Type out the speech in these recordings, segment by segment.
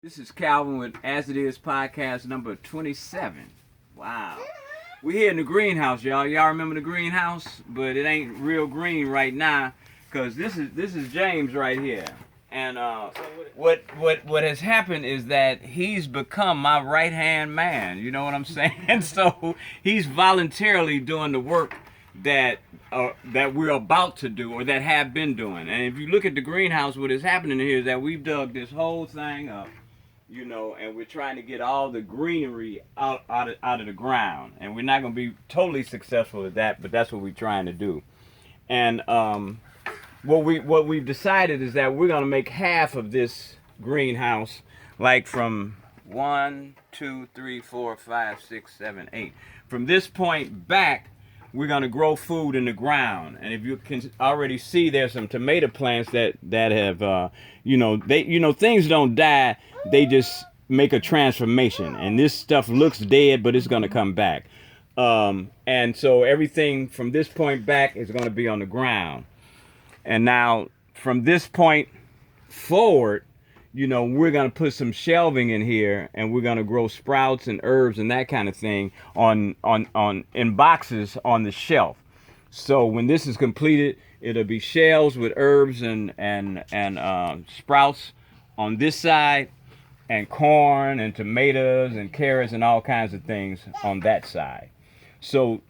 This is Calvin with As It Is podcast number 27. Wow. We're here in the greenhouse, y'all. Y'all remember the greenhouse? But it ain't real green right now because this is James right here. And what has happened is that he's become my right-hand man. You know what I'm saying? So he's voluntarily doing the work that we're about to do or that have been doing. And if you look at the greenhouse, what is happening here is that we've dug this whole thing up, you know, and we're trying to get all the greenery out of the ground. And we're not going to be totally successful at that, but that's what we're trying to do. And what we've decided is that we're going to make half of this greenhouse, like from 1, 2, 3, 4, 5, 6, 7, 8. From this point back, we're going to grow food in the ground. And if you can already see, there's some tomato plants that have, things don't die. They just make a transformation. And this stuff looks dead, but it's going to come back. And so everything from this point back is going to be on the ground. And now from this point forward, you know, we're going to put some shelving in here, and we're going to grow sprouts and herbs and that kind of thing in boxes on the shelf. So when this is completed, it'll be shelves with herbs and sprouts on this side, and corn and tomatoes and carrots and all kinds of things on that side. So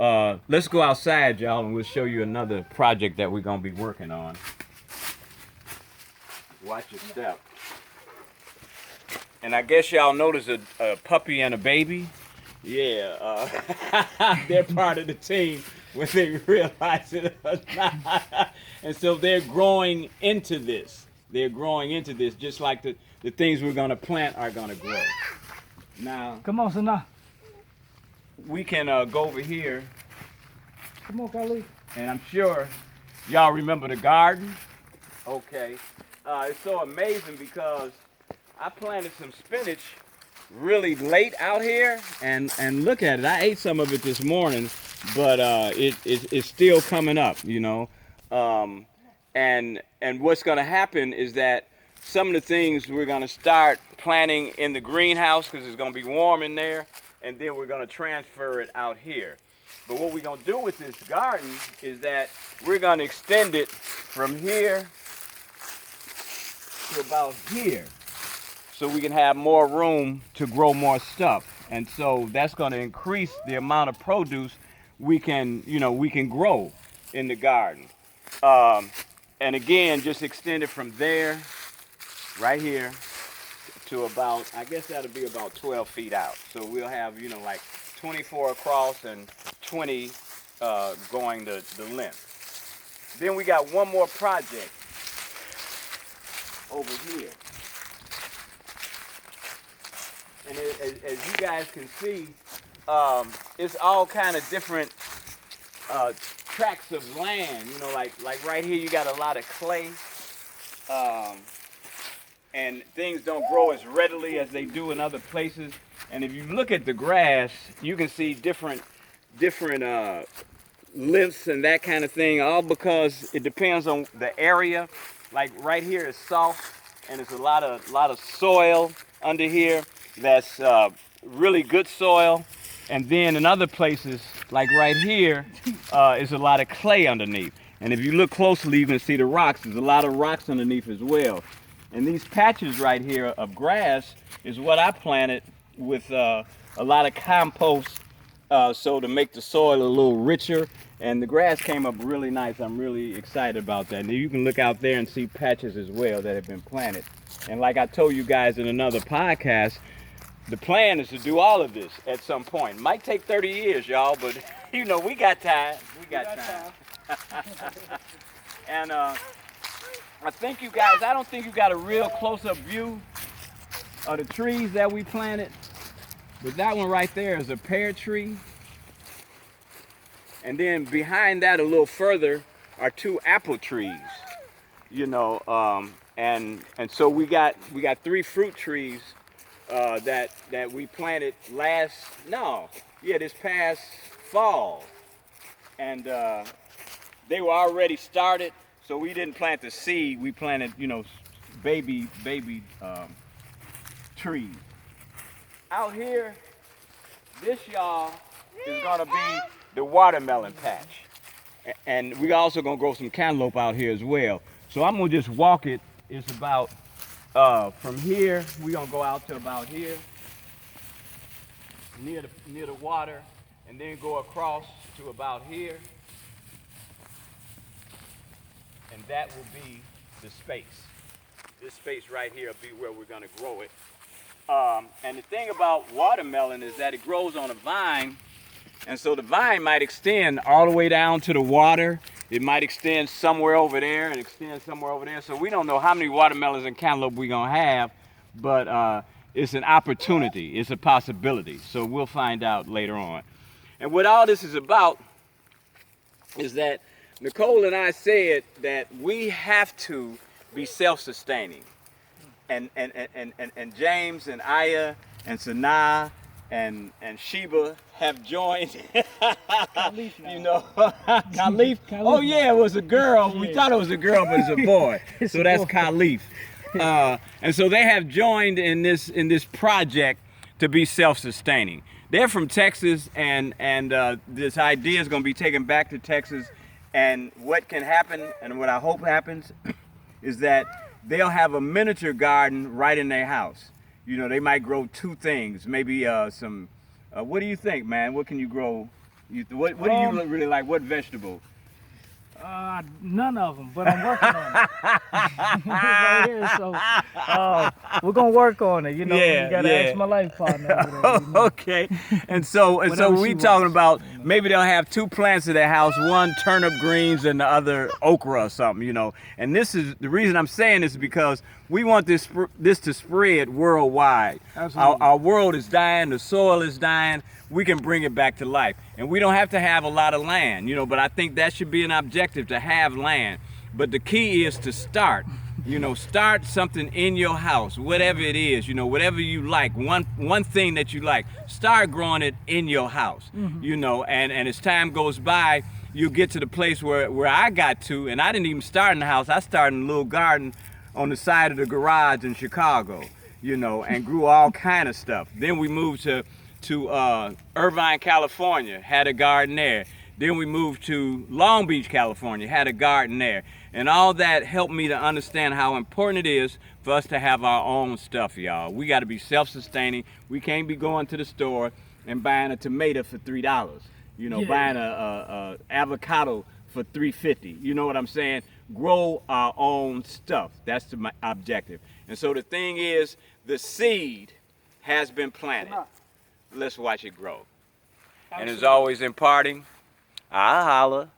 let's go outside, y'all, and we'll show you another project that we're going to be working on. Watch your step. And I guess y'all notice a puppy and a baby. Yeah, they're part of the team when they realize it or not. And so they're growing into this. They're growing into this just like the things we're going to plant are going to grow. Now, Come on, Sana. we can go over here, Come on, Kali. and I'm sure y'all remember the garden. Okay. It's so amazing because I planted some spinach really late out here, and look at it. I ate some of it this morning, but it's still coming up, you know. And what's going to happen is that some of the things we're going to start planting in the greenhouse because it's going to be warm in there, and then we're going to transfer it out here. But what we're going to do with this garden is that we're going to extend it from here to about here, so we can have more room to grow more stuff. And so that's going to increase the amount of produce we can grow in the garden. And again, just extend it from there, right here, to about, I guess that'll be about 12 feet out. So we'll have, like 24 across and 20 going the length. Then we got one more project over here. And as you guys can see, it's all kind of different tracts of land. You know, like right here, you got a lot of clay, and things don't grow as readily as they do in other places. And if you look at the grass, you can see different lengths and that kind of thing. All because it depends on the area. Like right here is soft, and there's a lot of soil under here. That's really good soil, and then in other places, like right here, is a lot of clay underneath. And if you look closely, you can see the rocks. There's a lot of rocks underneath as well. And these patches right here of grass is what I planted with a lot of compost, so to make the soil a little richer. And the grass came up really nice. I'm really excited about that. And you can look out there and see patches as well that have been planted. And like I told you guys in another podcast, the plan is to do all of this at some point. Might take 30 years, y'all, but we got time. We got time. And I don't think you got a real close-up view of the trees that we planted. But that one right there is a pear tree. And then behind that a little further are 2 apple trees. And so we got 3 fruit trees that we planted this past fall, and they were already started, so we didn't plant the seed. We planted, baby trees. Out here, this, y'all, is gonna be the watermelon patch. And we also gonna grow some cantaloupe out here as well. So I'm gonna just walk it. It's about, from here, we gonna go out to about here, near the water, and then go across to about here. And that will be the space. This space right here will be where we're gonna grow it. And the thing about watermelon is that it grows on a vine, and so the vine might extend all the way down to the water. It might extend somewhere over there and extend somewhere over there. So we don't know how many watermelons and cantaloupe we're gonna have, but it's an opportunity, it's a possibility. So we'll find out later on. And what all this is about is that Nicole and I said that we have to be self-sustaining. And James and Aya and Sanaa and Sheba have joined. You know, Khalif. Oh yeah, it was a girl. We thought it was a girl, but it's a boy. So that's Khalif. And so they have joined in this project to be self-sustaining. They're from Texas, and this idea is going to be taken back to Texas. And what can happen, and what I hope happens, is that they'll have a miniature garden right in their house. You know, they might grow two things, maybe some. What do you think, man? What can you grow? What do you really like? What vegetable? None of them, but I'm working on it. Right here, so we're gonna work on it. You know, you gotta ask my life partner. Over there, you know? Okay, and so we talking about maybe they'll have two plants at their house, one turnip greens and the other okra or something. You know, and this is the reason I'm saying this is because we want this to spread worldwide. Absolutely. Our world is dying, the soil is dying. We can bring it back to life, and we don't have to have a lot of land, you know, but I think that should be an objective, to have land. But the key is to start, you know, start something in your house, whatever it is, you know, whatever you like, one thing that you like, start growing it in your house. You know, and as time goes by, you'll get to the place where I got to, and I didn't even start in the house. I started in a little garden on the side of the garage in Chicago, you know, and grew all kind of stuff. Then we moved to Irvine, California, had a garden there. Then we moved to Long Beach, California, had a garden there. And all that helped me to understand how important it is for us to have our own stuff, y'all. We got to be self-sustaining. We can't be going to the store and buying a tomato for $3. You know, buying a avocado for $3.50. You know what I'm saying? Grow our own stuff. That's my objective. And so the thing is, the seed has been planted. Let's watch it grow. And as always in parting, I holla.